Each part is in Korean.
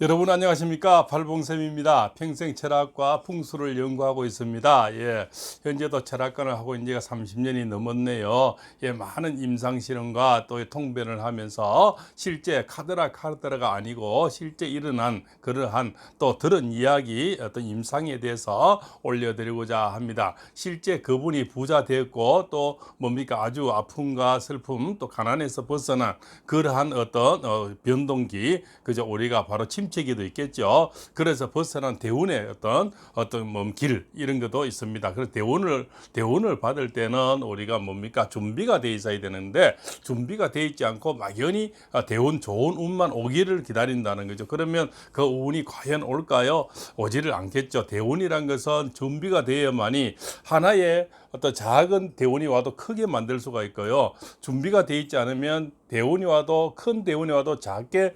여러분 안녕하십니까? 발봉쌤입니다. 평생 철학과 풍수를 연구하고 있습니다. 현재도 철학관을 하고 있는 지가 30년이 넘었네요. 많은 임상 실험과 또 통변을 하면서 실제 카드라가 아니고 실제 일어난 그러한 또 들은 이야기 어떤 임상에 대해서 올려드리고자 합니다. 실제 그분이 부자 되었고 또 뭡니까? 아주 아픔과 슬픔 또 가난에서 벗어난 그러한 어떤 변동기 그저 우리가 바로 침체기도 있겠죠. 그래서 벗어난 대운의 어떤 길 이런 것도 있습니다. 그래서 대운을 받을 때는 우리가 뭡니까 준비가 돼 있어야 되는데 준비가 돼 있지 않고 막연히 대운 좋은 운만 오기를 기다린다는 거죠. 그러면 그 운이 과연 올까요? 오지를 않겠죠. 대운이란 것은 준비가 되어야만이 하나의 어떤 작은 대운이 와도 크게 만들 수가 있고요. 준비가 돼 있지 않으면 대운이 와도 큰 대운이 와도 작게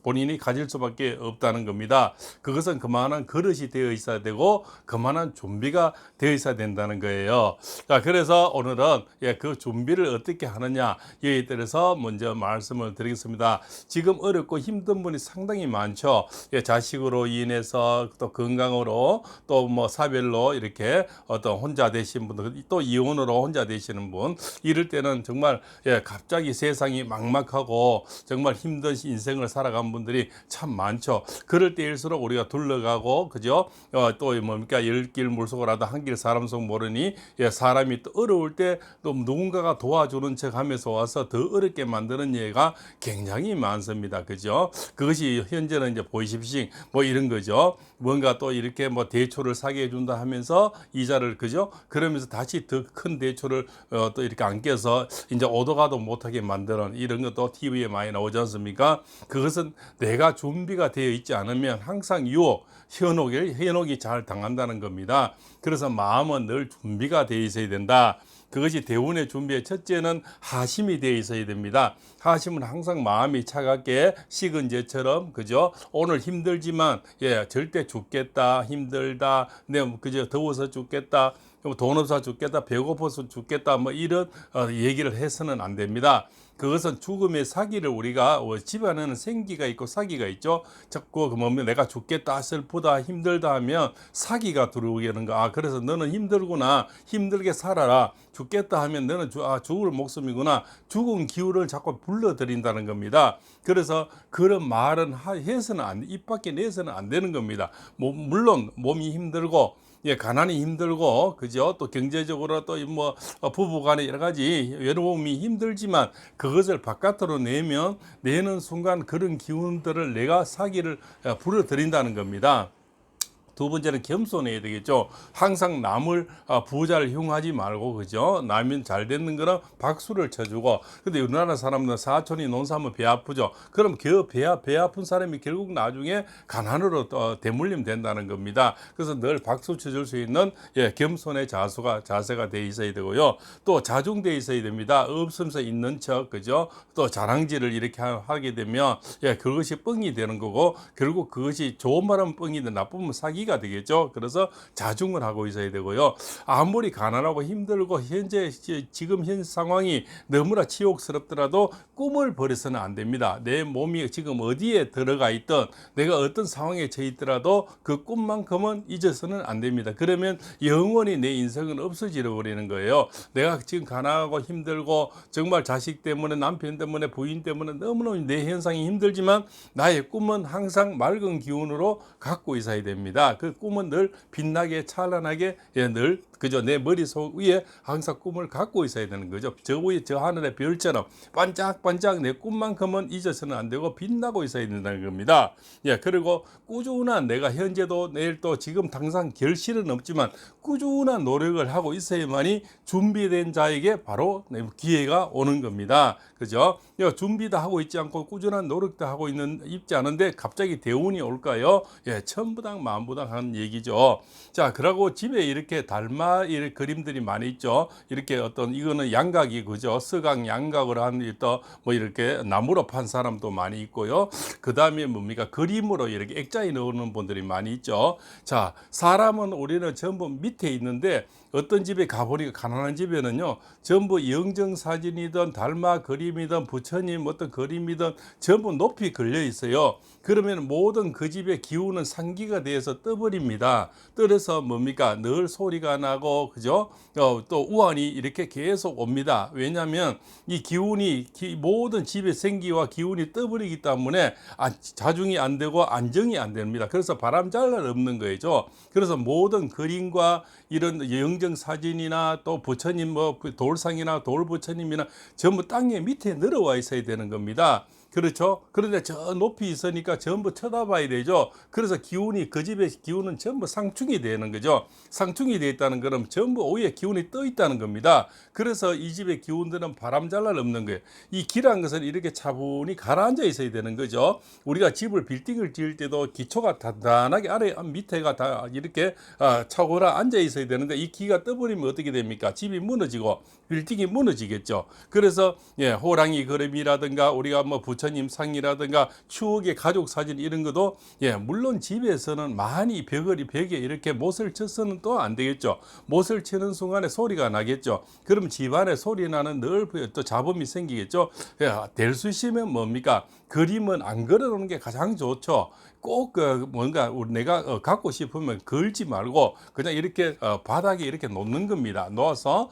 본인이 가질 수밖에 없다는 겁니다. 그것은 그만한 그릇이 되어 있어야 되고 그만한 준비가 되어 있어야 된다는 거예요. 자, 그래서 오늘은 그 준비를 어떻게 하느냐 이에 대해서 먼저 말씀을 드리겠습니다. 지금 어렵고 힘든 분이 상당히 많죠. 자식으로 인해서 또 건강으로 또 뭐 사별로 이렇게 어떤 혼자 되신 분들 또 이혼으로 혼자 되시는 분 이럴 때는 정말 갑자기 세상이 막막하고 정말 힘든 인생을 살아간 분들이 참 많죠. 그럴 때일수록 우리가 둘러가고 그죠? 또 뭡니까 열길 물속으로라도 한길 사람 속 모르니 사람이 또 어려울 때 또 누군가가 도와주는 척 하면서 와서 더 어렵게 만드는 예가 굉장히 많습니다. 그죠? 그것이 현재는 이제 보이십식 뭐 이런 거죠. 뭔가 또 이렇게 뭐 대초를 사게 해준다 하면서 이자를 그죠? 그러면서 다시 더 큰 대초를 또 이렇게 안 껴서 이제 오도 가도 못하게 만드는 이런 것도 TV에 많이 나오지 않습니까? 그것은 내가 준비가 되어 있지 않으면 항상 유혹, 현혹이 잘 당한다는 겁니다. 그래서 마음은 늘 준비가 되어 있어야 된다. 그것이 대운의 준비의 첫째는 하심이 되어 있어야 됩니다. 하심은 항상 마음이 차갑게 식은 재처럼 그죠? 오늘 힘들지만 절대 죽겠다 힘들다 그저 더워서 죽겠다 돈 없어 죽겠다 배고파서 죽겠다 뭐 이런 얘기를 해서는 안 됩니다. 그것은 죽음의 사기를 우리가 집안에는 생기가 있고 사기가 있죠. 자꾸 뭡니까 내가 죽겠다 슬프다 힘들다 하면 사기가 들어오게 하는 거. 그래서 너는 힘들구나 힘들게 살아라. 죽겠다 하면 너는 죽을 목숨이구나. 죽은 기운을 자꾸 불러들인다는 겁니다. 그래서 그런 말은 해서는 입 밖에 내서는 안 되는 겁니다. 물론 몸이 힘들고 가난이 힘들고 그죠 또 경제적으로 또 뭐 부부간에 여러 가지 외로움이 힘들지만 그것을 바깥으로 내는 순간 그런 기운들을 내가 사기를 불어들인다는 겁니다. 두 번째는 겸손해야 되겠죠. 항상 남을 부자를 흉하지 말고 그죠. 남이 잘 되는 거는 박수를 쳐주고. 근데 우리나라 사람들은 사촌이 논사하면 배 아프죠. 그럼 그 배 아픈 사람이 결국 나중에 가난으로 대물림 된다는 겁니다. 그래서 늘 박수 쳐줄 수 있는 겸손의 자세가 돼 있어야 되고요. 또 자중돼 있어야 됩니다. 없으면서 있는 척 그죠. 또 자랑질을 이렇게 하게 되면 그것이 뻥이 되는 거고 결국 그것이 좋은 말하면 뻥이든 나쁘면 사기가 되겠죠. 그래서 자중을 하고 있어야 되고요. 아무리 가난하고 힘들고 지금 현 상황이 너무나 치욕스럽더라도 꿈을 버려서는 안 됩니다. 내 몸이 지금 어디에 들어가 있든 내가 어떤 상황에 처해 있더라도 그 꿈만큼은 잊어서는 안 됩니다. 그러면 영원히 내 인생은 없어져 버리는 거예요. 내가 지금 가난하고 힘들고 정말 자식 때문에 남편 때문에 부인 때문에 너무너무 내 현상이 힘들지만 나의 꿈은 항상 맑은 기운으로 갖고 있어야 됩니다. 그 꿈은 늘 빛나게 찬란하게 늘 그저 내 머릿속 위에 항상 꿈을 갖고 있어야 되는 거죠. 저 위에 저 하늘의 별처럼 반짝반짝 내 꿈만큼은 잊어서는 안 되고 빛나고 있어야 된다는 겁니다. 그리고 꾸준한 내가 현재도 내일도 지금 당장 결실은 없지만 꾸준한 노력을 하고 있어야만이 준비된 자에게 바로 기회가 오는 겁니다. 그죠? 준비도 하고 있지 않고 꾸준한 노력도 하고 있지 않은데 갑자기 대운이 올까요? 천부당 만부당 마땅한 얘기죠. 자, 그러고 집에 이렇게 달마 이렇게 그림들이 많이 있죠. 이렇게 어떤 이거는 양각이 그죠. 서각 양각으로 한 또 뭐 이렇게 나무로 판 사람도 많이 있고요. 그 다음에 뭡니까? 그림으로 이렇게 액자에 넣는 분들이 많이 있죠. 자, 사람은 우리는 전부 밑에 있는데 어떤 집에 가보니까 가난한 집에는요 전부 영정사진이든 달마 그림이든 부처님 어떤 그림이든 전부 높이 걸려 있어요. 그러면 모든 그 집의 기운은 상기가 돼서 떠버립니다. 떠서 뭡니까? 늘 소리가 나고 그죠? 또 우환이 이렇게 계속 옵니다. 왜냐하면 이 기운이 모든 집의 생기와 기운이 떠버리기 때문에 자중이 안 되고 안정이 안 됩니다. 그래서 바람잘날 없는 거죠. 그래서 모든 그림과 이런 영정 사진이나 또 부처님 뭐 돌상이나 돌부처님이나 전부 땅에 밑에 내려와 있어야 되는 겁니다. 그렇죠. 그런데 저 높이 있으니까 전부 쳐다봐야 되죠. 그래서 기운이 그 집의 기운은 전부 상충이 되는 거죠. 상충이 되어 있다는 것은 전부 위에 기운이 떠 있다는 겁니다. 그래서 이 집의 기운들은 바람잘날 없는 거예요. 이 기란 것은 이렇게 차분히 가라앉아 있어야 되는 거죠. 우리가 집을 빌딩을 지을 때도 기초가 단단하게 아래 밑에가 다 이렇게 차고라 앉아 있어야 되는데 이 기가 떠버리면 어떻게 됩니까? 집이 무너지고 빌딩이 무너지겠죠. 그래서 호랑이 그림이라든가 우리가 뭐 부처님 상이라든가 추억의 가족 사진 이런 것도 물론 집에서는 많이 벽에 이렇게 못을 쳐서는 또 안 되겠죠. 못을 치는 순간에 소리가 나겠죠. 그럼 집안에 소리 나는 늘 또 잡음이 생기겠죠. 될 수 있으면 뭡니까? 그림은 안 걸어놓는 게 가장 좋죠. 꼭 뭔가 내가 갖고 싶으면 걸지 말고 그냥 이렇게 바닥에 이렇게 놓는 겁니다. 놓아서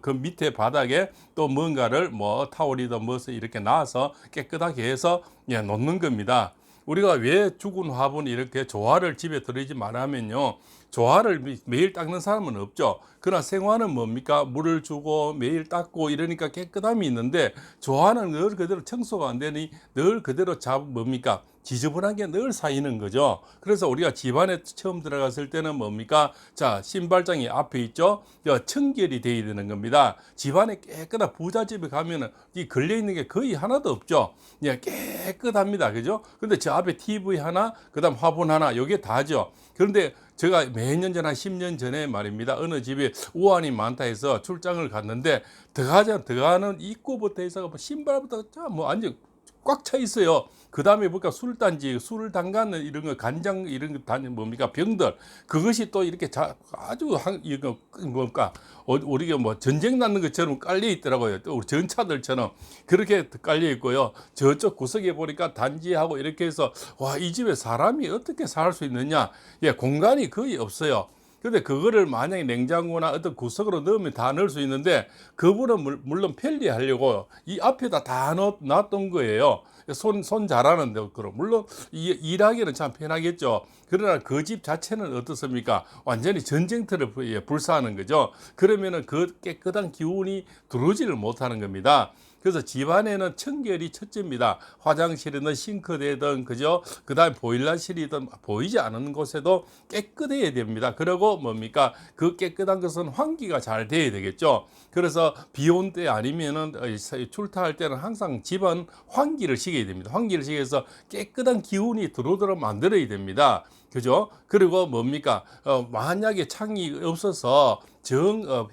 그 밑에 바닥에 또 뭔가를 뭐 타올이든 무엇을 이렇게 놔서 깨끗하게 해서 놓는 겁니다. 우리가 왜 죽은 화분 이렇게 조화를 집에 들이지 말하면요. 조화를 매일 닦는 사람은 없죠. 그러나 생화는 뭡니까? 물을 주고 매일 닦고 이러니까 깨끗함이 있는데 조화는 늘 그대로 청소가 안 되니 늘 그대로 뭡니까? 지저분한 게 늘 쌓이는 거죠. 그래서 우리가 집안에 처음 들어갔을 때는 뭡니까? 자, 신발장이 앞에 있죠? 청결이 돼야 되는 겁니다. 집안에 깨끗한 부잣집에 가면은 이 걸려있는 게 거의 하나도 없죠. 깨끗합니다. 그죠? 근데 저 앞에 TV 하나, 그 다음 화분 하나, 요게 다죠. 그런데 제가 몇 년 전, 한 10년 전에 말입니다. 어느 집에 우환이 많다 해서 출장을 갔는데 들어가는 입구부터 해서 신발부터 뭐 완전 꽉 차 있어요. 그 다음에 보니까 술단지, 술을 담가는 이런 거, 간장 이런 거 뭡니까? 병들. 그것이 또 이렇게 아주 이거 뭡니까? 우리가 뭐 전쟁 나는 것처럼 깔려 있더라고요. 또 우리 전차들처럼 그렇게 깔려 있고요. 저쪽 구석에 보니까 단지하고 이렇게 해서 와, 이 집에 사람이 어떻게 살 수 있느냐? 공간이 거의 없어요. 근데 그거를 만약에 냉장고나 어떤 구석으로 넣으면 다 넣을 수 있는데 그분은 물론 편리하려고 이 앞에다 다 놨던 거예요. 손 잘하는데 그럼 물론 일하기는 참 편하겠죠. 그러나 그 집 자체는 어떻습니까? 완전히 전쟁터를 불사하는 거죠. 그러면은 그 깨끗한 기운이 들어오지를 못하는 겁니다. 그래서 집안에는 청결이 첫째입니다. 화장실이든 싱크대든 그죠? 그다음에 보일러실이든 보이지 않는 곳에도 깨끗해야 됩니다. 그리고 뭡니까? 그 깨끗한 것은 환기가 잘 돼야 되겠죠. 그래서 비 온 때 아니면은 출타할 때는 항상 집안 환기를 시켜야 됩니다. 환기를 시켜서 깨끗한 기운이 들어오도록 만들어야 됩니다. 그죠? 그리고 뭡니까? 만약에 창이 없어서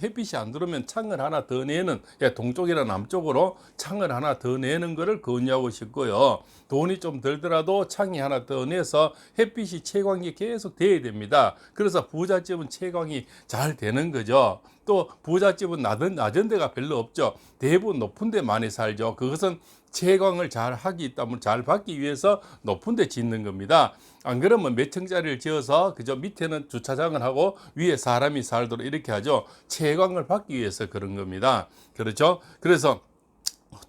햇빛이 안 들어오면 창을 하나 더 내는, 동쪽이나 남쪽으로 창을 하나 더 내는 것을 권유하고 싶고요. 돈이 좀 들더라도 창이 하나 더 내서 햇빛이 채광이 계속 돼야 됩니다. 그래서 부잣집은 채광이 잘 되는 거죠. 또 부잣집은 낮은 데가 별로 없죠. 대부분 높은 데 많이 살죠. 그것은 채광을 잘 하기 때문에 잘 받기 위해서 높은 데 짓는 겁니다. 안 그러면 몇 층짜리를 지어서 그저 밑에는 주차장을 하고 위에 사람이 살도록 이렇게 하죠. 채광을 받기 위해서 그런 겁니다. 그렇죠? 그래서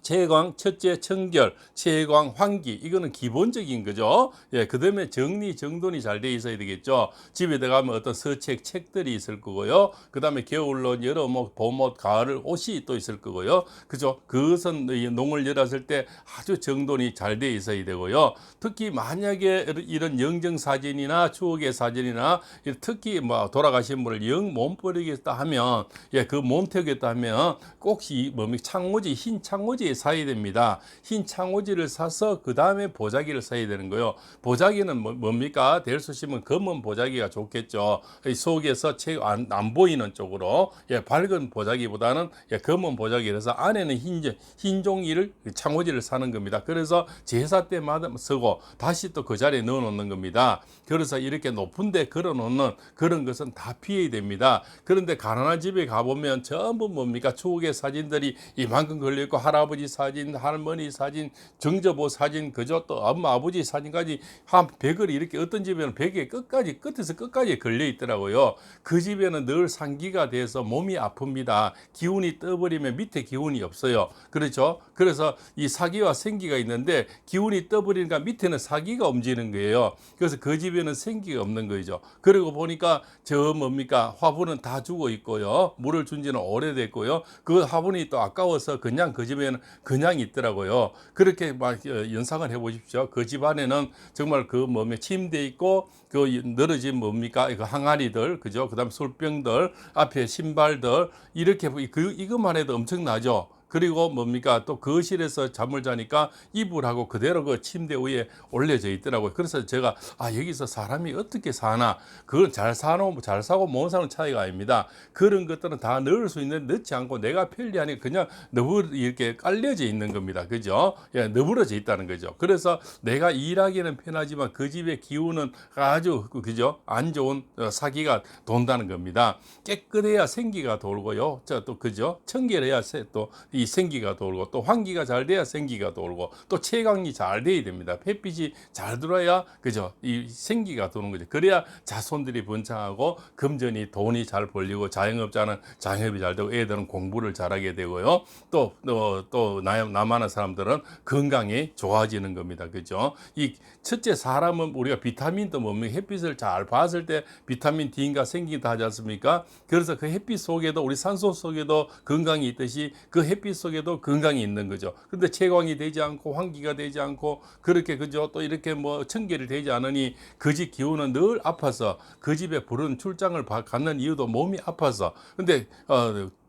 채광, 첫째 청결, 채광, 환기 이거는 기본적인 거죠. 그 다음에 정리, 정돈이 잘 돼 있어야 되겠죠. 집에 들어가면 어떤 책들이 있을 거고요. 그 다음에 겨울옷, 여름옷, 봄옷, 가을 옷이 또 있을 거고요. 그죠? 그것은 농을 열었을 때 아주 정돈이 잘 돼 있어야 되고요. 특히 만약에 이런 영정 사진이나 추억의 사진이나 특히 뭐 돌아가신 분을 몸 뿌리겠다 하면 그 몸 태우겠다 하면 꼭 창호지, 흰 창호지 창호지에 사야 됩니다. 흰 창호지를 사서 그 다음에 보자기를 사야 되는 거예요. 보자기는 뭡니까? 될 수 있으면 검은 보자기가 좋겠죠. 이 속에서 안 보이는 쪽으로 밝은 보자기보다는 검은 보자기라서 안에는 흰 종이를 창호지를 사는 겁니다. 그래서 제사 때마다 쓰고 다시 또 그 자리에 넣어 놓는 겁니다. 그래서 이렇게 높은 데 걸어 놓는 그런 것은 다 피해야 됩니다. 그런데 가난한 집에 가보면 전부 뭡니까? 추억의 사진들이 이만큼 걸려있고 할아버지 사진, 할머니 사진, 정저보 사진, 그저 또 엄마 아버지 사진까지 한 100을 이렇게 어떤 집에는 100에 끝에서 끝까지 걸려 있더라고요. 그 집에는 늘 상기가 돼서 몸이 아픕니다. 기운이 떠버리면 밑에 기운이 없어요. 그렇죠? 그래서 이 사기와 생기가 있는데 기운이 떠버리니까 밑에는 사기가 움직이는 거예요. 그래서 그 집에는 생기가 없는 거죠. 그리고 보니까 저 뭡니까? 화분은 다 죽어 있고요. 물을 준 지는 오래됐고요. 그 화분이 또 아까워서 그냥 그 집에는 그냥 있더라고요. 그렇게 막 연상을 해 보십시오. 그 집 안에는 정말 그 뭡니까? 침대 있고 그 늘어진 뭡니까? 그 항아리들, 그죠? 그다음 술병들, 앞에 신발들 이렇게 이것만 해도 엄청나죠. 그리고 뭡니까? 또 거실에서 잠을 자니까 이불하고 그대로 그 침대 위에 올려져 있더라고요. 그래서 제가 여기서 사람이 어떻게 사나? 그건 잘 사고 못 사는 차이가 아닙니다. 그런 것들은 다 넣을 수 있는데 넣지 않고 내가 편리하니까 그냥 이렇게 깔려져 있는 겁니다. 그죠? 너부러져 있다는 거죠. 그래서 내가 일하기는 편하지만 그 집의 기운은 아주 그죠? 안 좋은 사기가 돈다는 겁니다. 깨끗해야 생기가 돌고요. 또 그죠? 청결해야 또 이 생기가 돌고 또 환기가 잘 돼야 생기가 돌고 또 채광이 잘 돼야 됩니다. 햇빛이 잘 들어야 그죠? 이 생기가 도는 거죠. 그래야 자손들이 번창하고 금전이 돈이 잘 벌리고 자영업자는 자영업이 잘 되고 애들은 공부를 잘하게 되고요. 또 남하는 사람들은 건강이 좋아지는 겁니다. 그죠? 이 첫째 사람은 우리가 비타민도 뭡니까? 햇빛을 잘 봤을 때 비타민 D인가 생긴다 하지 않습니까? 그래서 그 햇빛 속에도 우리 산소 속에도 건강이 있듯이 그 햇빛 속에도 건강이 있는 거죠. 그런데 채광이 되지 않고 환기가 되지 않고 그렇게 그죠? 또 이렇게 뭐 청결이 되지 않으니 그 집 기운은 늘 아파서 그 집에 부른 출장을 갖는 이유도 몸이 아파서 근데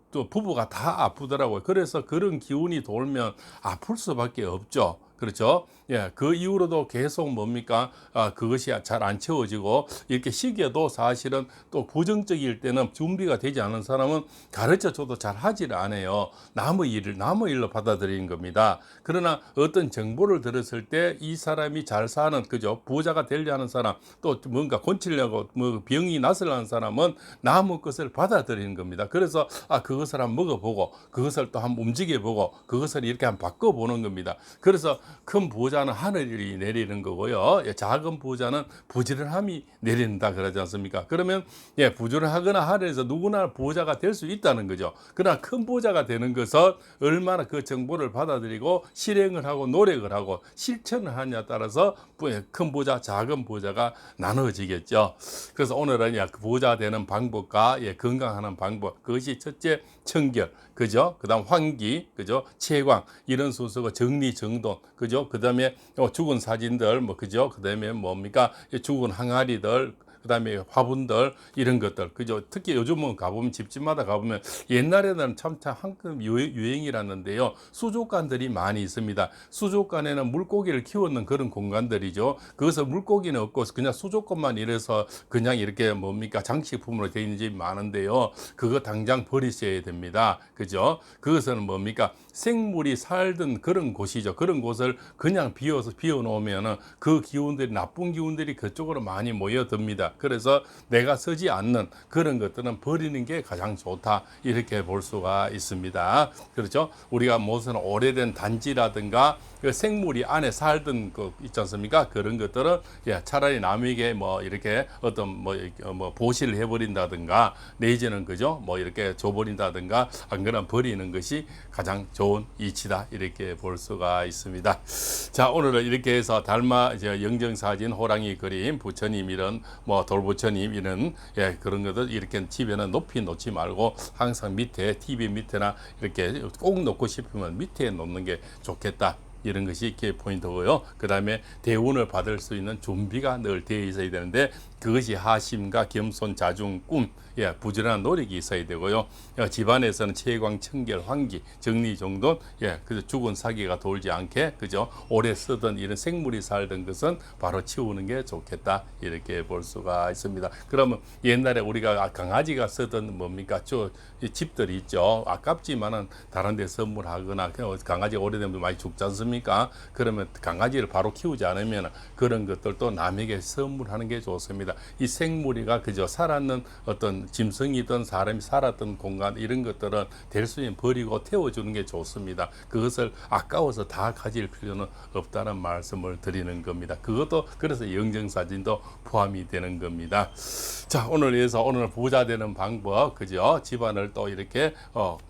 또 부부가 다 아프더라고요. 그래서 그런 기운이 돌면 아플 수밖에 없죠. 그렇죠? 그 이후로도 계속 뭡니까? 그것이 잘 안 채워지고 이렇게 시기에도 사실은 또 부정적일 때는 준비가 되지 않은 사람은 가르쳐 줘도 잘 하지를 않아요. 남의 일로 받아들이는 겁니다. 그러나 어떤 정보를 들었을 때 이 사람이 잘 사는 그죠? 부자가 되려 하는 사람 또 뭔가 고치려고 뭐 병이 났으려는 사람은 남의 것을 받아들이는 겁니다. 그래서 그것을 한번 먹어보고 그것을 또 한번 움직여보고 그것을 이렇게 한번 바꿔보는 겁니다. 그래서 큰 부자는 하늘이 내리는 거고요. 작은 부자는 부지런함이 내린다 그러지 않습니까? 그러면 부지런하거나 하늘에서 누구나 부자가 될 수 있다는 거죠. 그러나 큰 부자가 되는 것은 얼마나 그 정보를 받아들이고 실행을 하고 노력을 하고 실천을 하냐에 따라서 큰 부자, 작은 부자가 나눠지겠죠. 그래서 오늘은 부자 되는 방법과 건강하는 방법 그것이 첫째 청결, 그죠? 그다음 환기, 그죠? 채광 이런 순서가 정리정돈, 그죠? 그다음에 죽은 사진들, 뭐 그죠? 그다음에 뭡니까? 죽은 항아리들. 그다음에 화분들 이런 것들 그죠. 특히 요즘은 가보면 집집마다 가보면 옛날에는 참 한급 유행이랐는데요. 수족관들이 많이 있습니다. 수족관에는 물고기를 키우는 그런 공간들이죠. 거기서 물고기는 없고 그냥 수족관만 이래서 그냥 이렇게 뭡니까 장식품으로 되어 있는 집이 많은데요. 그거 당장 버리셔야 됩니다. 그죠. 그것은 뭡니까 생물이 살던 그런 곳이죠. 그런 곳을 그냥 비워 놓으면은 그 기운들이 나쁜 기운들이 그쪽으로 많이 모여듭니다. 그래서 내가 쓰지 않는 그런 것들은 버리는 게 가장 좋다 이렇게 볼 수가 있습니다. 그렇죠? 우리가 무슨 오래된 단지라든가 그 생물이 안에 살던 거 있지 않습니까? 그런 것들은 차라리 남에게 뭐 이렇게 어떤 뭐 보시를 해버린다든가 내지는 그죠? 뭐 이렇게 줘버린다든가 안 그러면 버리는 것이 가장 좋은 이치다 이렇게 볼 수가 있습니다. 자, 오늘은 이렇게 해서 영정사진, 호랑이 그림, 부처님 이런 뭐 돌부처님 이런 그런 것들 이렇게 집에는 높이 놓지 말고 항상 밑에 TV 밑에나 이렇게 꼭 놓고 싶으면 밑에 놓는 게 좋겠다. 이런 것이 이렇게 포인트고요. 그 다음에 대운을 받을 수 있는 준비가 늘 되어 있어야 되는데 그것이 하심과 겸손, 자중, 꿈, 부지런한 노력이 있어야 되고요. 집안에서는 채광, 청결, 환기, 정리, 정돈, 그저 죽은 사기가 돌지 않게, 그죠? 오래 쓰던 이런 생물이 살던 것은 바로 치우는 게 좋겠다. 이렇게 볼 수가 있습니다. 그러면 옛날에 우리가 강아지가 쓰던 뭡니까? 집들이 있죠. 아깝지만은 다른 데 선물하거나 강아지가 오래되면 많이 죽지 않습니까? 그러면 강아지를 바로 키우지 않으면 그런 것들도 남에게 선물하는 게 좋습니다. 이 생물이가 그저 살았는 어떤 짐승이든 사람이 살았던 공간 이런 것들은 될 수 있는 버리고 태워주는 게 좋습니다. 그것을 아까워서 다 가질 필요는 없다는 말씀을 드리는 겁니다. 그것도 그래서 영정사진도 포함이 되는 겁니다. 자, 오늘 부자 되는 방법, 그죠? 집안을 또 이렇게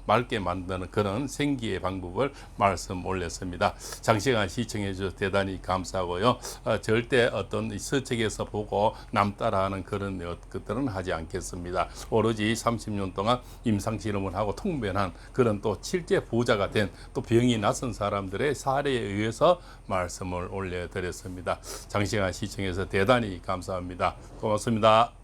맑게 만드는 그런 생기의 방법을 말씀 올렸습니다. 장시간 시청해 주셔서 대단히 감사하고요. 절대 어떤 서책에서 보고 남 따라하는 그런 것들은 하지 않겠습니다. 오로지 30년 동안 임상실험을 하고 통변한 그런 또 실제 부자가 된 또 병이 나선 사람들의 사례에 의해서 말씀을 올려드렸습니다. 장시간 시청해서 대단히 감사합니다. 고맙습니다.